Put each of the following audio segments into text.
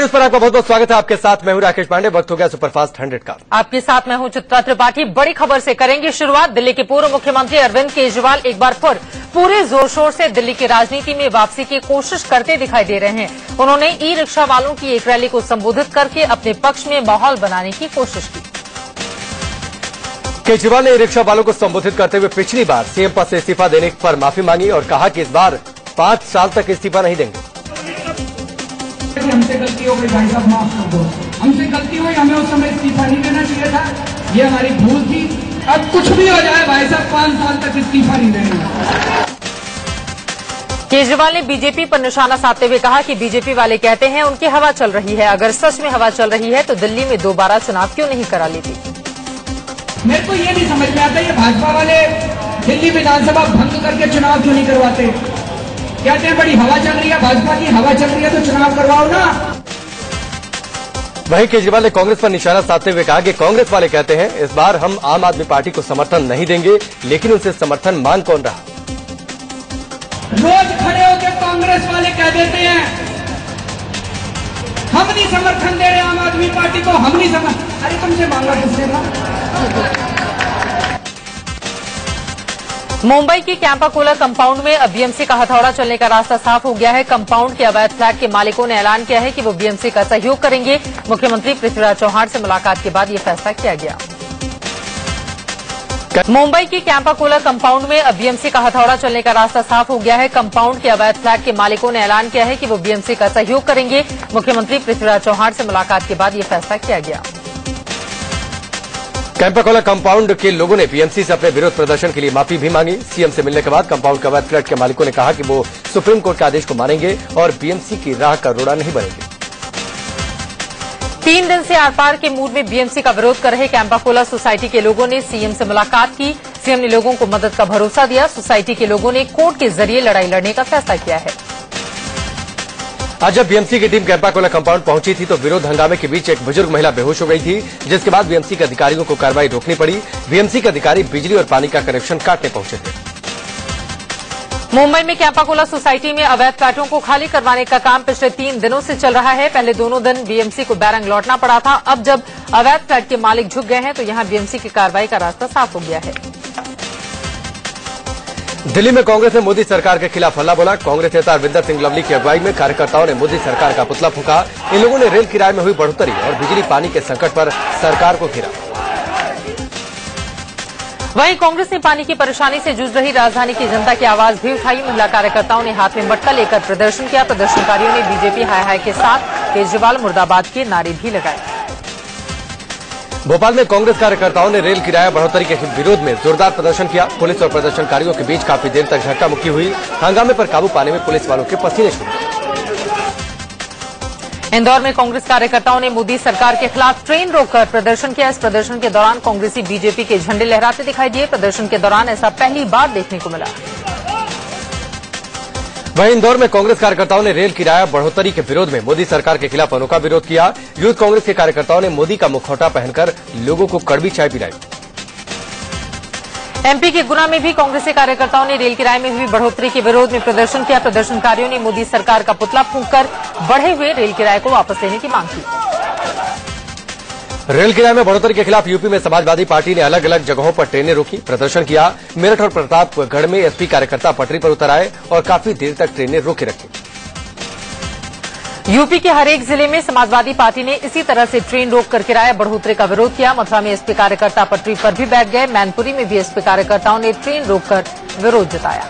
News पर आपका बहुत बहुत स्वागत है। आपके साथ मैं हूं राकेश पांडे। वक्त हो गया सुपरफास्ट 100 का। आपके साथ मैं हूं चित्रा त्रिपाठी। बड़ी खबर से करेंगे शुरुआत। दिल्ली के पूर्व मुख्यमंत्री अरविंद केजरीवाल एक बार फिर पूरे जोर शोर से दिल्ली की राजनीति में वापसी की कोशिश करते दिखाई दे रहे हैं। उन्होंने ई रिक्शा वालों की एक रैली को संबोधित करके अपने पक्ष में माहौल बनाने की कोशिश की। केजरीवाल ने ई रिक्शा वालों को संबोधित करते हुए पिछली बार सीएम पद से इस्तीफा देने पर माफी मांगी और कहा कि इस बार 5 साल तक इस्तीफा नहीं देंगे। हमसे गलती हो गई भाई साहब, माफ कर दो। हमसे गलती हुई, हमें उस समय इस्तीफा नहीं देना चाहिए था, ये हमारी भूल थी। अब कुछ भी हो जाए भाई साहब, 5 साल तक इस्तीफा नहीं देंगे। केजरीवाल ने बीजेपी पर निशाना साधते हुए कहा कि बीजेपी वाले कहते हैं उनकी हवा चल रही है। अगर सच में हवा चल रही है तो दिल्ली में दोबारा चुनाव क्यों नहीं करा लेती। मेरे को ये नहीं समझ में आता, ये भाजपा वाले दिल्ली विधानसभा भंग करके चुनाव क्यों नहीं करवाते। कहते हैं बड़ी हवा चल रही है, भाजपा की हवा चल रही है तो चुनाव करवाओ ना। वहीं केजरीवाल ने कांग्रेस पर निशाना साधते हुए कहा कि कांग्रेस वाले कहते हैं इस बार हम आम आदमी पार्टी को समर्थन नहीं देंगे, लेकिन उनसे समर्थन मांग कौन रहा। रोज खड़े होकर कांग्रेस वाले कह देते हैं हम नहीं समर्थन दे रहे आम आदमी पार्टी को, हम नहीं समर्थन। अरे तुमसे मांगा किससे था। मुंबई की कैंपाकोला कंपाउंड में अब बीएमसी का हथौड़ा चलने का रास्ता साफ हो गया है। कंपाउंड के अवैध फ्लैट के मालिकों ने ऐलान किया है कि वो बीएमसी का सहयोग करेंगे। मुख्यमंत्री पृथ्वीराज चौहान से मुलाकात के बाद ये फैसला किया गया। मुंबई की कैंपाकोला कंपाउंड में अब बीएमसी का हथौड़ा चलने का रास्ता साफ हो गया है। कंपाउंड के अवैध फ्लैट के मालिकों ने ऐलान किया है कि वो बीएमसी का सहयोग करेंगे। मुख्यमंत्री पृथ्वीराज चौहान से मुलाकात के बाद ये फैसला किया गया। कैंपाकोला कंपाउंड के लोगों ने बीएमसी से अपने विरोध प्रदर्शन के लिए माफी भी मांगी। सीएम से मिलने के बाद कंपाउंड के अवैध फ्लैट के मालिकों ने कहा कि वो सुप्रीम कोर्ट के आदेश को मानेंगे और बीएमसी की राह का रोड़ा नहीं बनेंगे। 3 दिन से आर पार के मूड में बीएमसी का विरोध कर रहे कैंपाकोला सोसाइटी के लोगों ने सीएम से मुलाकात की। सीएम ने लोगों को मदद का भरोसा दिया। सोसाइटी के लोगों ने कोर्ट के जरिए लड़ाई लड़ने का फैसला किया है। आज जब बीएमसी की टीम कैंपाकोला कंपाउंड पहुंची थी तो विरोध हंगामे के बीच एक बुजुर्ग महिला बेहोश हो गई थी, जिसके बाद बीएमसी के अधिकारियों को कार्रवाई रोकनी पड़ी। बीएमसी के अधिकारी बिजली और पानी का कनेक्शन काटने पहुंचे थे। मुंबई में कैंपाकोला सोसाइटी में अवैध फ्लैटों को खाली करवाने का काम पिछले 3 दिनों से चल रहा है। पहले दोनों दिन बीएमसी को बैरंग लौटना पड़ा था। अब जब अवैध फ्लैट के मालिक झुक गए हैं तो यहां बीएमसी की कार्रवाई का रास्ता साफ हो गया है। दिल्ली में कांग्रेस ने मोदी सरकार के खिलाफ हल्ला बोला। कांग्रेस नेता अरविंदर सिंह लवली की अगुवाई में कार्यकर्ताओं ने मोदी सरकार का पुतला फूंका। इन लोगों ने रेल किराए में हुई बढ़ोतरी और बिजली पानी के संकट पर सरकार को घेरा। वहीं कांग्रेस ने पानी की परेशानी से जूझ रही राजधानी की जनता की आवाज भी उठाई। महिला कार्यकर्ताओं ने हाथ में मटका लेकर प्रदर्शन किया। प्रदर्शनकारियों ने बीजेपी हाय हाय के साथ केजरीवाल मुर्दाबाद के नारे भी लगाए। भोपाल में कांग्रेस कार्यकर्ताओं ने रेल किराया बढ़ोतरी के विरोध में जोरदार प्रदर्शन किया। पुलिस और प्रदर्शनकारियों के बीच काफी देर तक धक्का मुक्की हुई। हंगामे पर काबू पाने में पुलिस वालों के पसीने छूटे। इंदौर में कांग्रेस कार्यकर्ताओं ने मोदी सरकार के खिलाफ ट्रेन रोककर प्रदर्शन किया। इस प्रदर्शन के दौरान कांग्रेसी बीजेपी के झंडे लहराते दिखाई दिए। प्रदर्शन के दौरान ऐसा पहली बार देखने को मिला। वहीं इंदौर में कांग्रेस कार्यकर्ताओं ने रेल किराया बढ़ोतरी के विरोध में मोदी सरकार के खिलाफ अनोखा विरोध किया। यूथ कांग्रेस के कार्यकर्ताओं ने मोदी का मुखौटा पहनकर लोगों को कड़वी चाय पिलाई। एमपी के गुना में भी कांग्रेसी कार्यकर्ताओं ने रेल किराए में हुई बढ़ोतरी के विरोध में प्रदर्शन किया। प्रदर्शनकारियों ने मोदी सरकार का पुतला फूंककर बढ़े हुए रेल किराए को वापस लेने की मांग की। रेल किराए में बढ़ोतरी के खिलाफ यूपी में समाजवादी पार्टी ने अलग अलग जगहों पर ट्रेनें रोकी, प्रदर्शन किया। मेरठ और प्रतापगढ़ में एसपी कार्यकर्ता पटरी पर उतर आए और काफी देर तक ट्रेनें रोके रखी। यूपी के हर एक जिले में समाजवादी पार्टी ने इसी तरह से ट्रेन रोककर किराया बढ़ोतरी का विरोध किया। मथुरा में एसपी कार्यकर्ता पटरी पर भी बैठ गए। मैनपुरी में भी एसपी कार्यकर्ताओं ने ट्रेन रोककर विरोध जताया।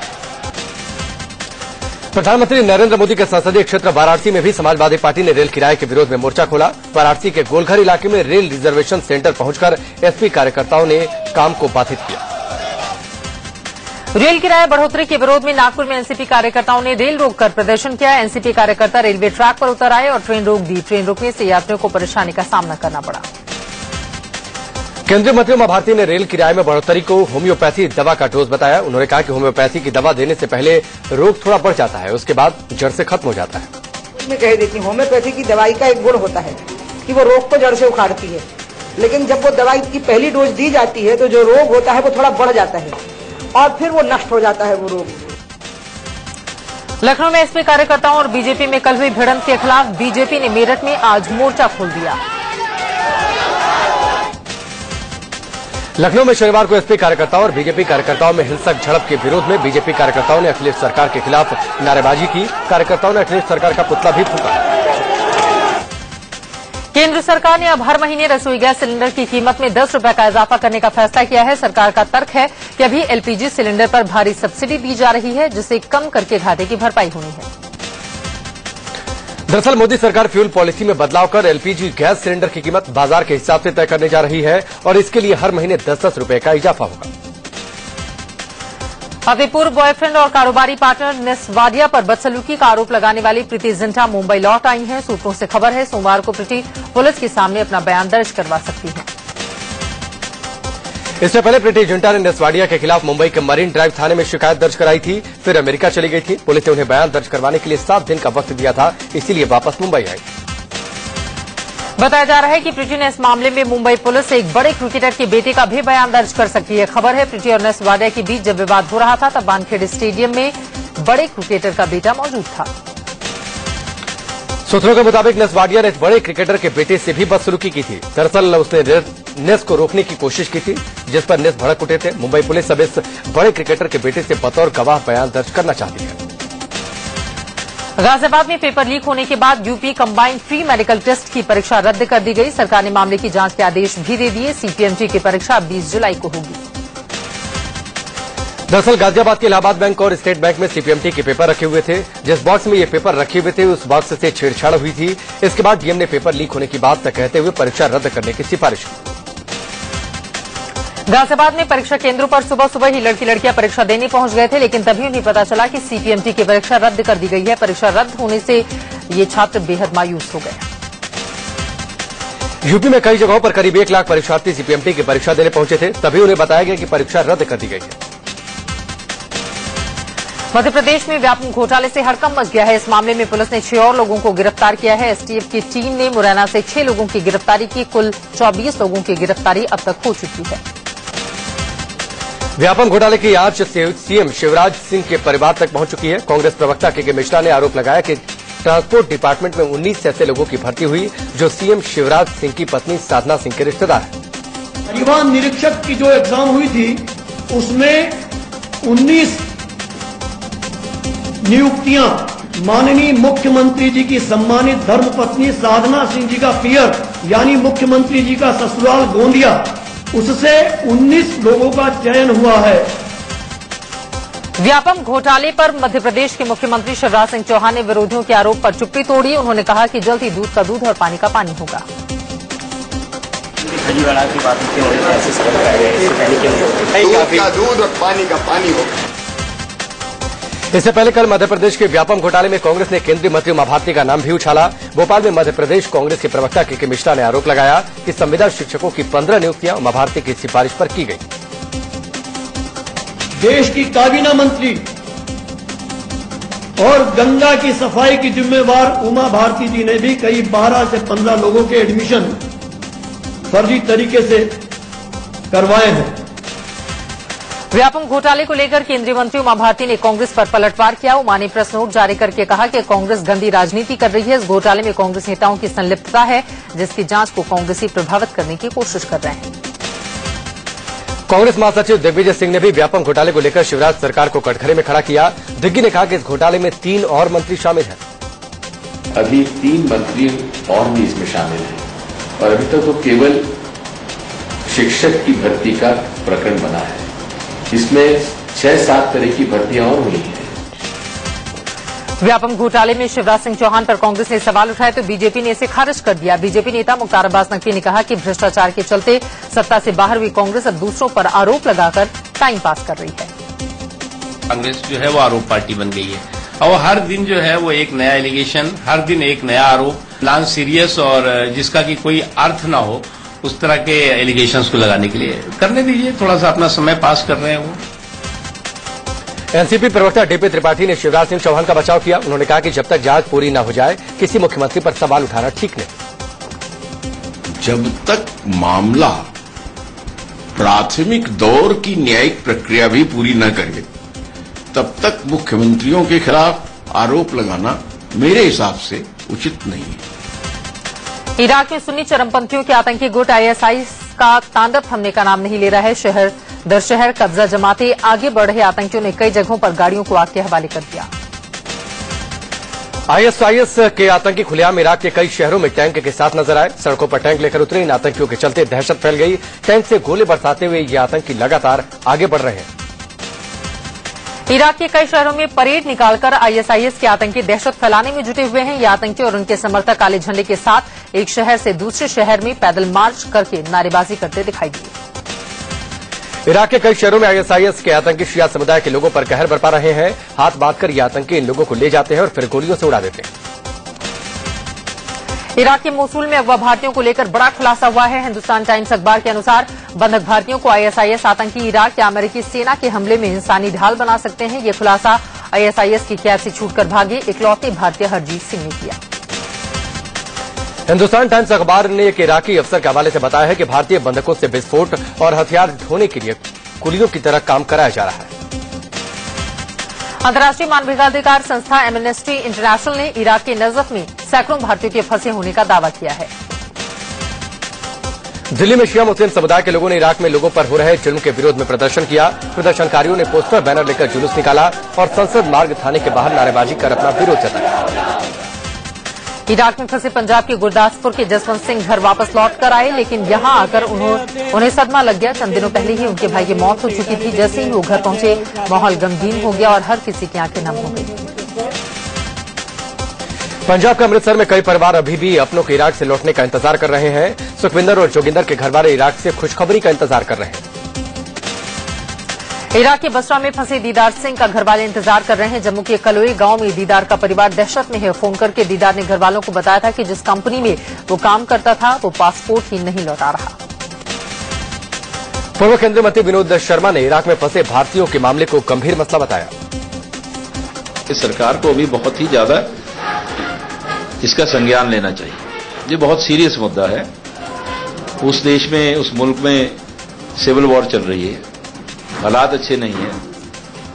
प्रधानमंत्री नरेंद्र मोदी के संसदीय क्षेत्र वाराणसी में भी समाजवादी पार्टी ने रेल किराए के विरोध में मोर्चा खोला। वाराणसी के गोलघर इलाके में रेल रिजर्वेशन सेंटर पहुंचकर एसपी कार्यकर्ताओं ने काम को बाधित किया। रेल किराया बढ़ोतरी के विरोध में नागपुर में एनसीपी कार्यकर्ताओं ने रेल रोककर प्रदर्शन किया। एनसीपी कार्यकर्ता रेलवे ट्रैक पर उतर आए और ट्रेन रोक दी। ट्रेन रोकने से यात्रियों को परेशानी का सामना करना पड़ा। केंद्रीय मंत्री उमा भारती ने रेल किराए में बढ़ोतरी को होम्योपैथी दवा का डोज बताया। उन्होंने कहा कि होम्योपैथी की दवा देने से पहले रोग थोड़ा बढ़ जाता है, उसके बाद जड़ से खत्म हो जाता है। मैं कह देती हूँ, होम्योपैथी की दवाई का एक गुण होता है कि वो रोग को जड़ से उखाड़ती है, लेकिन जब वो दवाई की पहली डोज दी जाती है तो जो रोग होता है वो थोड़ा बढ़ जाता है और फिर वो नष्ट हो जाता है वो रोग। लखनऊ में एसपी कार्यकर्ताओं और बीजेपी में कल हुई भिड़ंत के खिलाफ बीजेपी ने मेरठ में आज मोर्चा खोल दिया। लखनऊ में शनिवार को एसपी कार्यकर्ताओं और बीजेपी कार्यकर्ताओं में हिंसक झड़प के विरोध में बीजेपी कार्यकर्ताओं ने अखिलेश सरकार के खिलाफ नारेबाजी की। कार्यकर्ताओं ने अखिलेश सरकार का पुतला भी फूंका। केंद्र सरकार ने अब हर महीने रसोई गैस सिलेंडर की कीमत में 10 रुपए का इजाफा करने का फैसला किया है। सरकार का तर्क है कि अभी एलपीजी सिलेंडर पर भारी सब्सिडी दी जा रही है, जिसे कम करके घाटे की भरपाई होनी है। दरअसल मोदी सरकार फ्यूल पॉलिसी में बदलाव कर एलपीजी गैस सिलेंडर की कीमत बाजार के हिसाब से तय करने जा रही है और इसके लिए हर महीने 10-10 रुपए का इजाफा होगा। अपने पूर्व बॉयफ्रेंड और कारोबारी पार्टनर नेस वाडिया पर बदसलूकी का आरोप लगाने वाली प्रीति जिंटा मुंबई लौट आई हैं। सूत्रों से खबर है सोमवार को प्रीति पुलिस के सामने अपना बयान दर्ज करवा सकती हैं। इससे पहले प्रीति जिंटा ने नेस वाडिया के खिलाफ मुंबई के मरीन ड्राइव थाने में शिकायत दर्ज कराई थी, फिर अमेरिका चली गई थी। पुलिस ने उन्हें बयान दर्ज करवाने के लिए 7 दिन का वक्त दिया था, इसीलिए वापस मुंबई आई। बताया जा रहा है कि प्रीति ने इस मामले में मुंबई पुलिस से एक बड़े क्रिकेटर के बेटे का भी बयान दर्ज कर सकती है। खबर है प्रीति और नेस वाडिया के बीच जब विवाद हो रहा था तब वानखेड़े स्टेडियम में बड़े क्रिकेटर का बेटा मौजूद था। सूत्रों के मुताबिक नेस वाडिया ने बड़े क्रिकेटर के बेटे से भी बदसलूकी की थी। दरअसल उसने नेस को रोकने की कोशिश की थी, जिस पर नेस भड़क उठे थे। मुंबई पुलिस अब इस बड़े क्रिकेटर के बेटे से बतौर गवाह बयान दर्ज करना चाहती है। गाजियाबाद में पेपर लीक होने के बाद UP combined pre medical test की परीक्षा रद्द कर दी गई। सरकार ने मामले की जांच के आदेश भी दे दिए। सीपीएमटी की परीक्षा 20 जुलाई को होगी। दरअसल गाजियाबाद के इलाहाबाद बैंक और स्टेट बैंक में सीपीएमटी के पेपर रखे हुए थे। जिस बॉक्स में ये पेपर रखे हुए थे उस बॉक्स से छेड़छाड़ हुई थी। इसके बाद डीएम ने पेपर लीक होने की बात कहते हुए परीक्षा रद्द करने की सिफारिश की। गाजियाबाद में परीक्षा केंद्रों पर सुबह सुबह ही लड़कियां परीक्षा देने पहुंच गए थे, लेकिन तभी उन्हें पता चला कि सीपीएमटी की परीक्षा रद्द कर दी गई है। परीक्षा रद्द होने से ये छात्र बेहद मायूस हो गए। यूपी में कई जगहों पर करीब 1 लाख परीक्षार्थी सीपीएमटी की परीक्षा देने पहुंचे थे, तभी उन्हें बताया गया कि परीक्षा रद्द कर दी गई है। मध्य प्रदेश में व्यापक घोटाले से हड़कंप मच गया है। इस मामले में पुलिस ने 6 और लोगों को गिरफ्तार किया है। एसटीएफ की टीम ने मुरैना से 6 लोगों की गिरफ्तारी की। कुल 24 लोगों की गिरफ्तारी अब तक हो चुकी है। व्यापम घोटाले की आज सीएम शिवराज सिंह के परिवार तक पहुंच चुकी है। कांग्रेस प्रवक्ता के मिश्रा ने आरोप लगाया कि ट्रांसपोर्ट डिपार्टमेंट में 19 ऐसे लोगों की भर्ती हुई जो सीएम शिवराज सिंह की पत्नी साधना सिंह के रिश्तेदार हैं। परिवहन निरीक्षक की जो एग्जाम हुई थी उसमें 19 नियुक्तियां माननीय मुख्यमंत्री जी की सम्मानित धर्मपत्नी साधना सिंह जी का पियर यानी मुख्यमंत्री जी का ससुराल गोंदिया, उससे 19 लोगों का चयन हुआ है। व्यापम घोटाले पर मध्य प्रदेश के मुख्यमंत्री शिवराज सिंह चौहान ने विरोधियों के आरोप पर चुप्पी तोड़ी। उन्होंने कहा कि जल्द ही दूध का दूध और पानी का पानी होगा। दूध का दूध और पानी का पानी होगा। इससे पहले कल मध्य प्रदेश के व्यापम घोटाले में कांग्रेस ने केंद्रीय मंत्री उमा भारती का नाम भी उछाला। भोपाल में मध्य प्रदेश कांग्रेस के प्रवक्ता के मिश्रा ने आरोप लगाया कि संविदा शिक्षकों की 15 नियुक्तियां उमा भारती की सिफारिश पर की गई। देश की काबीना मंत्री और गंगा की सफाई की जिम्मेवार उमा भारती जी ने भी कई 12 से 15 लोगों के एडमिशन फर्जी तरीके से करवाए हैं। व्यापम घोटाले को लेकर केंद्रीय मंत्री उमा भारती ने कांग्रेस पर पलटवार किया। उमा ने प्रेस नोट जारी करके कहा कि कांग्रेस गंदी राजनीति कर रही है। इस घोटाले में कांग्रेस नेताओं की संलिप्तता है, जिसकी जांच को कांग्रेसी प्रभावित करने की कोशिश कर रहे हैं। कांग्रेस महासचिव दिग्विजय सिंह ने भी व्यापम घोटाले को लेकर शिवराज सरकार को कटघरे में खड़ा किया। दिग्गी ने कहा कि इस घोटाले में 3 और मंत्री शामिल हैं। अभी 3 मंत्री और भी इसमें शामिल हैं और अभी तक तो केवल शिक्षक की भर्ती का प्रकरण बना है। इसमें 6-7 तरह की भर्तियां और हुई हैं। व्यापम घोटाले में शिवराज सिंह चौहान पर कांग्रेस ने सवाल उठाए तो बीजेपी ने इसे खारिज कर दिया। बीजेपी नेता मुख्तार अब्बास नकवी ने कहा कि भ्रष्टाचार के चलते सत्ता से बाहर हुई कांग्रेस अब दूसरों पर आरोप लगाकर टाइम पास कर रही है। कांग्रेस जो है वो आरोप पार्टी बन गई है और हर दिन जो है वो एक नया एलिगेशन, हर दिन एक नया आरोप, नॉन सीरियस और जिसका कि कोई अर्थ ना हो उस तरह के एलिगेशंस को लगाने के लिए करने दीजिए। थोड़ा सा अपना समय पास कर रहे हैं वो। एनसीपी प्रवक्ता डीपी त्रिपाठी ने शिवराज सिंह चौहान का बचाव किया। उन्होंने कहा कि जब तक जांच पूरी न हो जाए किसी मुख्यमंत्री पर सवाल उठाना ठीक नहीं। जब तक मामला प्राथमिक दौर की न्यायिक प्रक्रिया भी पूरी न करे तब तक मुख्यमंत्रियों के खिलाफ आरोप लगाना मेरे हिसाब से उचित नहीं है। इराक में सुन्नी चरमपंथियों के आतंकी गुट आईएसआईएस का तांडव थमने का नाम नहीं ले रहा है। शहर दर शहर कब्जा जमाते आगे बढ़ रहे आतंकियों ने कई जगहों पर गाड़ियों को आग के हवाले कर दिया। आईएसआईएस के आतंकी खुलेआम इराक के कई शहरों में टैंक के साथ नजर आए। सड़कों पर टैंक लेकर उतरे इन आतंकियों के चलते दहशत फैल गई। टैंक से गोले बरसाते हुए ये आतंकी लगातार आगे बढ़ रहे हैं। इराक के कई शहरों में परेड निकालकर आईएसआईएस के आतंकी दहशत फैलाने में जुटे हुए हैं। ये आतंकी और उनके समर्थक काले झंडे के साथ एक शहर से दूसरे शहर में पैदल मार्च करके नारेबाजी करते दिखाई दिए। इराक के कई शहरों में आईएसआईएस के आतंकी शिया समुदाय के लोगों पर कहर बरपा रहे हैं। हाथ बांधकर ये आतंकी इन लोगों को ले जाते हैं और फिर गोलियों से उड़ा देते हैं। इराक के मोसूल में अगवा भारतीयों को लेकर बड़ा खुलासा हुआ है। हिंदुस्तान टाइम्स अखबार के अनुसार बंधक भारतीयों को आईएसआईएस आतंकी इराक या अमेरिकी सेना के हमले में इंसानी ढाल बना सकते हैं। ये खुलासा आईएसआईएस की कैद से छूटकर भागे इकलौते भारतीय हरजीत सिंह ने किया। हिंदुस्तान टाइम्स अखबार ने एक इराकी अफसर के हवाले से बताया है कि भारतीय बंधकों से विस्फोट और हथियार ढोने के लिए कुलियों की तरह काम कराया जा रहा है। अंतर्राष्ट्रीय मानवाधिकार संस्था एमनेस्टी इंटरनेशनल ने इराक के नजफ में सैकड़ों भारतीयों के फंसे होने का दावा किया है। दिल्ली में शिया मुस्लिम समुदाय के लोगों ने इराक में लोगों पर हो रहे जुल्म के विरोध में प्रदर्शन किया। प्रदर्शनकारियों ने पोस्टर बैनर लेकर जुलूस निकाला और संसद मार्ग थाने के बाहर नारेबाजी कर अपना विरोध जताया। इराक में फंसे पंजाब के गुरदासपुर के जसवंत सिंह घर वापस लौट कर आए, लेकिन यहां आकर उन्हें सदमा लग गया। चंद दिनों पहले ही उनके भाई की मौत हो चुकी थी। जैसे ही वो घर पहुंचे माहौल गमगीन हो गया और हर किसी की आंखें नम हो गई। पंजाब के अमृतसर में कई परिवार अभी भी अपनों के इराक से लौटने का इंतजार कर रहे हैं। सुखविंदर और जोगिंदर के घरवाले इराक से खुशखबरी का इंतजार कर रहे हैं। इराक के बसरा में फंसे दीदार सिंह का घरवाले इंतजार कर रहे हैं। जम्मू के कलोई गांव में दीदार का परिवार दहशत में है। फोन करके दीदार ने घरवालों को बताया था कि जिस कंपनी में वो काम करता था वो पासपोर्ट ही नहीं लौटा रहा। पूर्व केंद्रीय मंत्री विनोद शर्मा ने इराक में फंसे भारतीयों के मामले को गंभीर मसला बताया। सरकार को भी बहुत ही ज्यादा इसका संज्ञान लेना चाहिए। ये बहुत सीरियस मुद्दा है। उस देश में, उस मुल्क में सिविल वॉर चल रही है, हालात अच्छे नहीं है।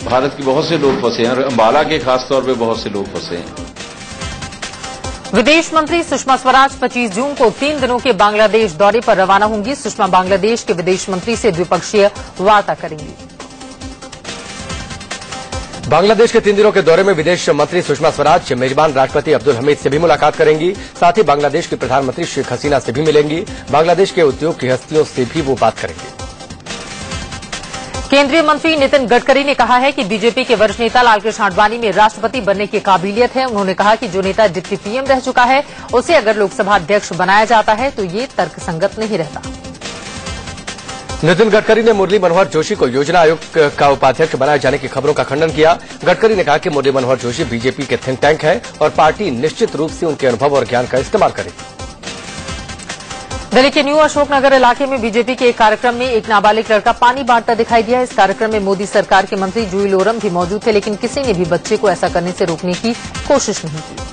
भारत के बहुत से लोग फंसे हैं और अंबाला के खासतौर पे बहुत से लोग फंसे हैं। विदेश मंत्री सुषमा स्वराज 25 जून को 3 दिनों के बांग्लादेश दौरे पर रवाना होंगी। सुषमा बांग्लादेश के विदेश मंत्री से द्विपक्षीय वार्ता करेंगी। बांग्लादेश के 3 दिनों के दौरे में विदेश मंत्री सुषमा स्वराज मेजबान राष्ट्रपति अब्दुल हमीद से भी मुलाकात करेंगी। साथ ही बांग्लादेश की प्रधानमंत्री शेख हसीना से भी मिलेंगी। बांग्लादेश के उद्योग की हस्तियों से भी वो बात करेंगे। केंद्रीय मंत्री नितिन गडकरी ने कहा है कि बीजेपी के वरिष्ठ नेता लालकृष्ण आडवाणी में राष्ट्रपति बनने की काबिलियत है। उन्होंने कहा कि जो नेता डिप्टी पीएम रह चुका है उसे अगर लोकसभा अध्यक्ष बनाया जाता है तो ये तर्कसंगत नहीं रहता। नितिन गडकरी ने मुरली मनोहर जोशी को योजना आयोग का उपाध्यक्ष बनाए जाने की खबरों का खंडन किया। गडकरी ने कहा कि मुरली मनोहर जोशी बीजेपी के थिंक टैंक हैं और पार्टी निश्चित रूप से उनके अनुभव और ज्ञान का इस्तेमाल करेगी। दिल्ली के न्यू अशोकनगर इलाके में बीजेपी के एक कार्यक्रम में एक नाबालिग लड़का पानी बांटता दिखाई दिया। इस कार्यक्रम में मोदी सरकार के मंत्री जूही लोरम भी मौजूद थे, लेकिन किसी ने भी बच्चे को ऐसा करने से रोकने की कोशिश नहीं की।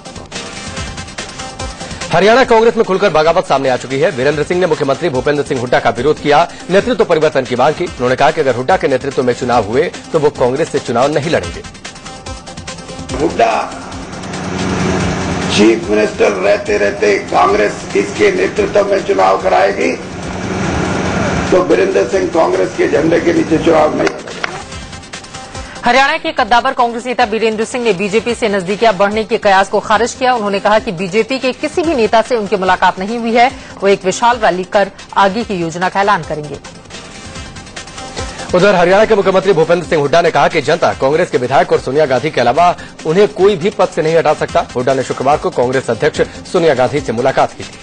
हरियाणा कांग्रेस में खुलकर बगावत सामने आ चुकी है। वीरेंद्र सिंह ने मुख्यमंत्री भूपेंद्र सिंह हुड्डा का विरोध किया, नेतृत्व परिवर्तन की मांग की। उन्होंने कहा कि अगर हुड्डा के नेतृत्व में चुनाव हुए तो वो कांग्रेस से चुनाव नहीं लड़ेंगे। हुड्डा चीफ मिनिस्टर रहते रहते कांग्रेस इसके नेतृत्व में चुनाव कराएगी तो वीरेंद्र सिंह कांग्रेस के झंडे के नीचे चुनाव नहीं। हरियाणा के कद्दावर कांग्रेस नेता वीरेंद्र सिंह ने बीजेपी से नजदीकियां बढ़ने के कयास को खारिज किया। उन्होंने कहा कि बीजेपी के किसी भी नेता से उनकी मुलाकात नहीं हुई है। वो एक विशाल रैली कर आगे की योजना का ऐलान करेंगे। उधर हरियाणा के मुख्यमंत्री भूपेंद्र सिंह हुड्डा ने कहा कि जनता कांग्रेस के विधायक और सोनिया गांधी के अलावा उन्हें कोई भी पद से नहीं हटा सकता। हुड्डा ने शुक्रवार को कांग्रेस अध्यक्ष सोनिया गांधी से मुलाकात की थी।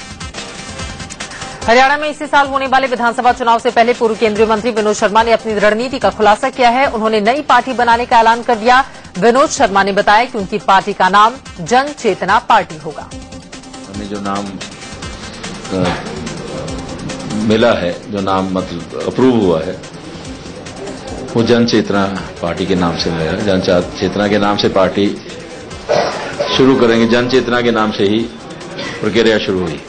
हरियाणा में इसी साल होने वाले विधानसभा चुनाव से पहले पूर्व केंद्रीय मंत्री विनोद शर्मा ने अपनी रणनीति का खुलासा किया है। उन्होंने नई पार्टी बनाने का ऐलान कर दिया। विनोद शर्मा ने बताया कि उनकी पार्टी का नाम जन चेतना पार्टी होगा। हमें जो नाम मिला है, जो नाम मतलब अप्रूव हुआ है, वो जन चेतना पार्टी के नाम से मिला है। जन चेतना के नाम से पार्टी शुरू करेंगे। जन चेतना के नाम से ही प्रक्रिया शुरू हुई।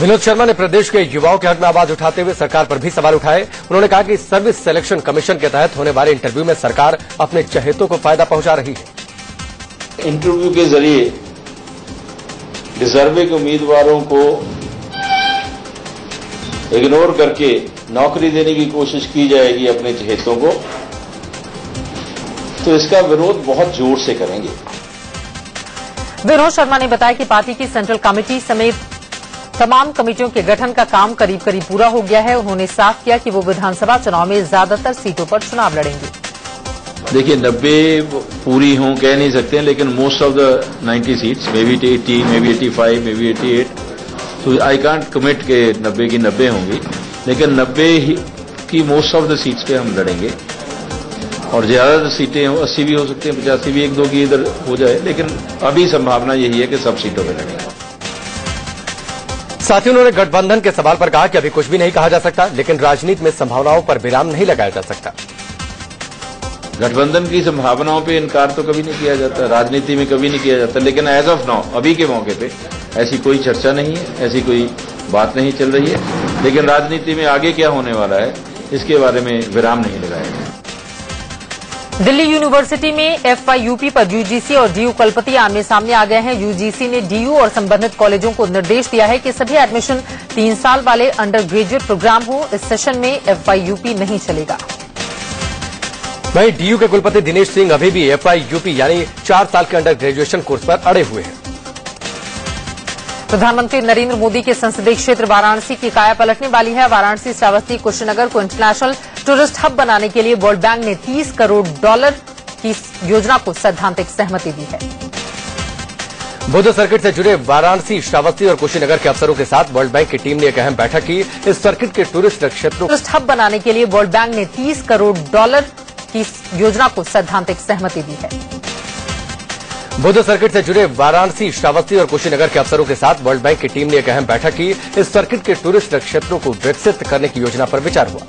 विनोद शर्मा ने प्रदेश के युवाओं के हक में आवाज उठाते हुए सरकार पर भी सवाल उठाए। उन्होंने कहा कि सर्विस सिलेक्शन कमीशन के तहत होने वाले इंटरव्यू में सरकार अपने चहेतों को फायदा पहुंचा रही है। इंटरव्यू के जरिए रिजर्विंग उम्मीदवारों को इग्नोर करके नौकरी देने की कोशिश की जाएगी अपने चहेतों को, तो इसका विरोध बहुत जोर से करेंगे। विनोद शर्मा ने बताया कि पार्टी की सेंट्रल कमेटी समेत तमाम कमेटियों के गठन का काम करीब करीब पूरा हो गया है। उन्होंने साफ किया कि वो विधानसभा चुनाव में ज्यादातर सीटों पर चुनाव लड़ेंगे। देखिए 90 पूरी हों कह नहीं सकते, लेकिन most of the 90 seats, may be 80, may be 85, may be 88, तो आई कांट कमिट के 90 की 90 होंगी, लेकिन 90 की मोस्ट ऑफ द सीट्स पे हम लड़ेंगे। और ज्यादा सीटें 80 भी हो सकती हैं, 85 भी, 1-2 की इधर हो जाए, लेकिन अभी संभावना यही है कि सब सीटों पर लड़ेंगे। साथ ही उन्होंने गठबंधन के सवाल पर कहा कि अभी कुछ भी नहीं कहा जा सकता, लेकिन राजनीति में संभावनाओं पर विराम नहीं लगाया जा सकता। गठबंधन की संभावनाओं पे इनकार तो कभी नहीं किया जाता, राजनीति में कभी नहीं किया जाता, लेकिन एज ऑफ नाउ, अभी के मौके पे ऐसी कोई चर्चा नहीं है, ऐसी कोई बात नहीं चल रही है। लेकिन राजनीति में आगे क्या होने वाला है, इसके बारे में विराम नहीं लगाया गया। दिल्ली यूनिवर्सिटी में एफवाईयूपी पर यूजीसी और डीयू कुलपति आमने सामने आ गए हैं। यूजीसी ने डीयू और संबंधित कॉलेजों को निर्देश दिया है कि सभी एडमिशन 3 साल वाले अंडर ग्रेजुएट प्रोग्राम हो। इस सेशन में एफवाईयूपी नहीं चलेगा। वहीं डीयू के कुलपति दिनेश सिंह अभी भी एफवाईयूपी यानी 4 साल के अंडर ग्रेजुएशन कोर्स पर अड़े हुए हैं। प्रधानमंत्री नरेंद्र मोदी के संसदीय क्षेत्र वाराणसी की काया पलटने वाली है। वाराणसी, श्रावस्ती, कुशीनगर को इंटरनेशनल टूरिस्ट हब बनाने के लिए वर्ल्ड बैंक ने $30 करोड़ की योजना को सैद्धांतिक सहमति दी है। बुद्ध सर्किट से जुड़े वाराणसी, श्रावस्ती और कुशीनगर के अफसरों के साथ वर्ल्ड बैंक की टीम ने एक अहम बैठक की। इस सर्किट के टूरिस्ट क्षेत्रों टूरिस्ट हब बनाने के लिए वर्ल्ड बैंक ने $30 करोड़ की योजना को सैद्धांतिक सहमति दी है। बुद्ध सर्किट से जुड़े वाराणसी, श्रावस्ती और कुशीनगर के अफसरों के साथ वर्ल्ड बैंक की टीम ने एक अहम बैठक की। इस सर्किट के टूरिस्ट क्षेत्रों को विकसित करने की योजना पर विचार हुआ।